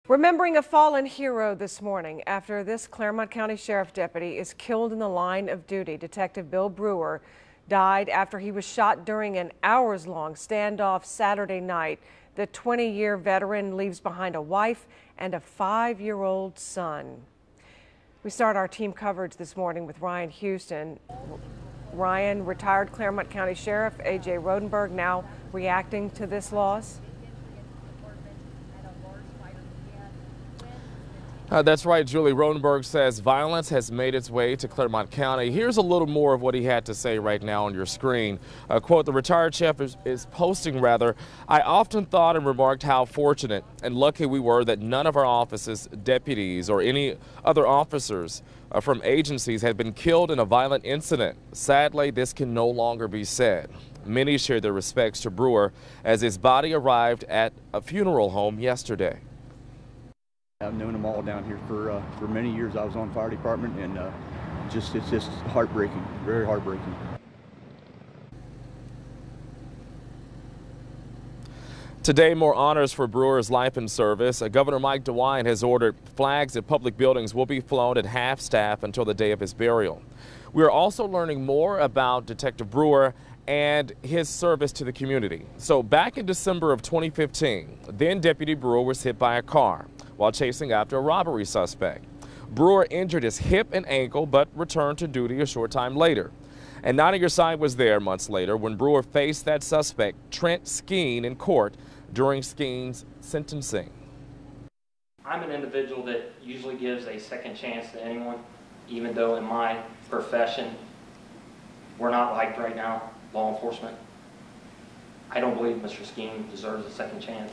Remembering a fallen hero this morning after this Clermont County Sheriff deputy is killed in the line of duty. Detective Bill Brewer died after he was shot during an hours-long standoff Saturday night. The 20-year veteran leaves behind a wife and a 5-year-old son. We start our team coverage this morning with Ryan Houston. Ryan, retired Clermont County Sheriff A.J. Rodenberg, now reacting to this loss. That's right, Julie. Rodenberg says violence has made its way to Clermont County. Here's a little more of what he had to say right now on your screen. Quote, the retired sheriff is posting, I often thought and remarked how fortunate and lucky we were that none of our offices, deputies, or any other officers from agencies had been killed in a violent incident. Sadly, this can no longer be said. Many shared their respects to Brewer as his body arrived at a funeral home yesterday. I've known them all down here for many years. I was on fire department, and it's just heartbreaking, very heartbreaking. Today, more honors for Brewer's life and service. Governor Mike DeWine has ordered flags at public buildings will be flown at half staff until the day of his burial. We are also learning more about Detective Brewer and his service to the community. So back in December of 2015, then Deputy Brewer was hit by a car while chasing after a robbery suspect. Brewer injured his hip and ankle but returned to duty a short time later. And not on your side was there months later when Brewer faced that suspect, Trent Skeen, in court during Skeen's sentencing. I'm an individual that usually gives a second chance to anyone, even though in my profession we're not liked right now, law enforcement. I don't believe Mr. Skeen deserves a second chance.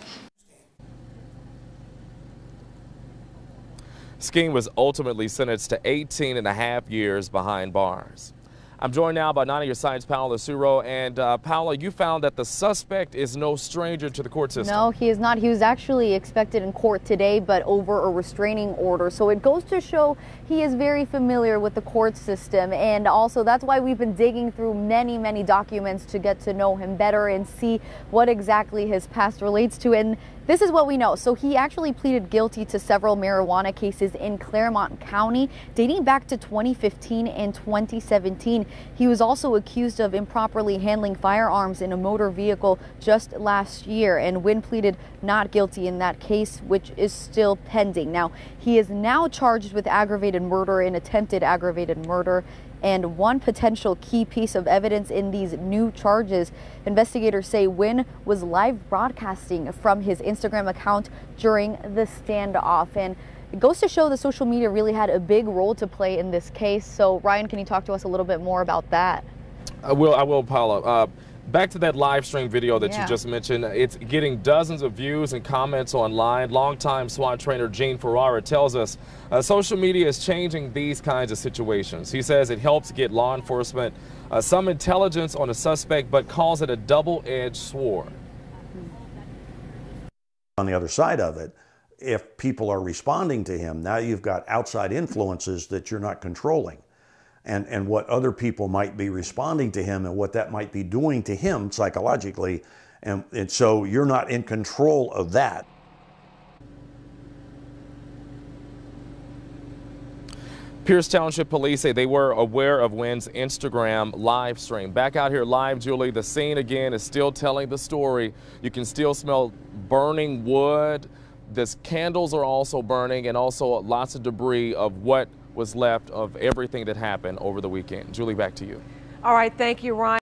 Skeen was ultimately sentenced to 18.5 years behind bars. I'm joined now by 9 of your side's Paola Suro. And Paola, you found that the suspect is no stranger to the court system. No, he is not. He was actually expected in court today, but over a restraining order. So it goes to show he is very familiar with the court system. And also that's why we've been digging through many documents to get to know him better and see what exactly his past relates to. And this is what we know. So he actually pleaded guilty to several marijuana cases in Clermont County dating back to 2015 and 2017. He was also accused of improperly handling firearms in a motor vehicle just last year, and Wynn pleaded not guilty in that case, which is still pending. Now, he is now charged with aggravated murder and attempted aggravated murder. And one potential key piece of evidence in these new charges, investigators say Wynn was live broadcasting from his Instagram account during the standoff. And it goes to show the social media really had a big role to play in this case. So Ryan, can you talk to us a little bit more about that? I will, Paola. Back to that live stream video that you just mentioned. It's getting dozens of views and comments online. Longtime SWAT trainer Gene Ferrara tells us social media is changing these kinds of situations. He says it helps get law enforcement some intelligence on a suspect, but calls it a double-edged sword. On the other side of it, if people are responding to him, now you've got outside influences that you're not controlling. And what other people might be responding to him and what that might be doing to him psychologically. And so you're not in control of that. Pierce Township Police say they were aware of Wynn's Instagram live stream. Back out here live, Julie, the scene again is still telling the story. You can still smell burning wood. The candles are also burning, and also lots of debris of what was left of everything that happened over the weekend. Julie, back to you. All right, thank you, Ryan.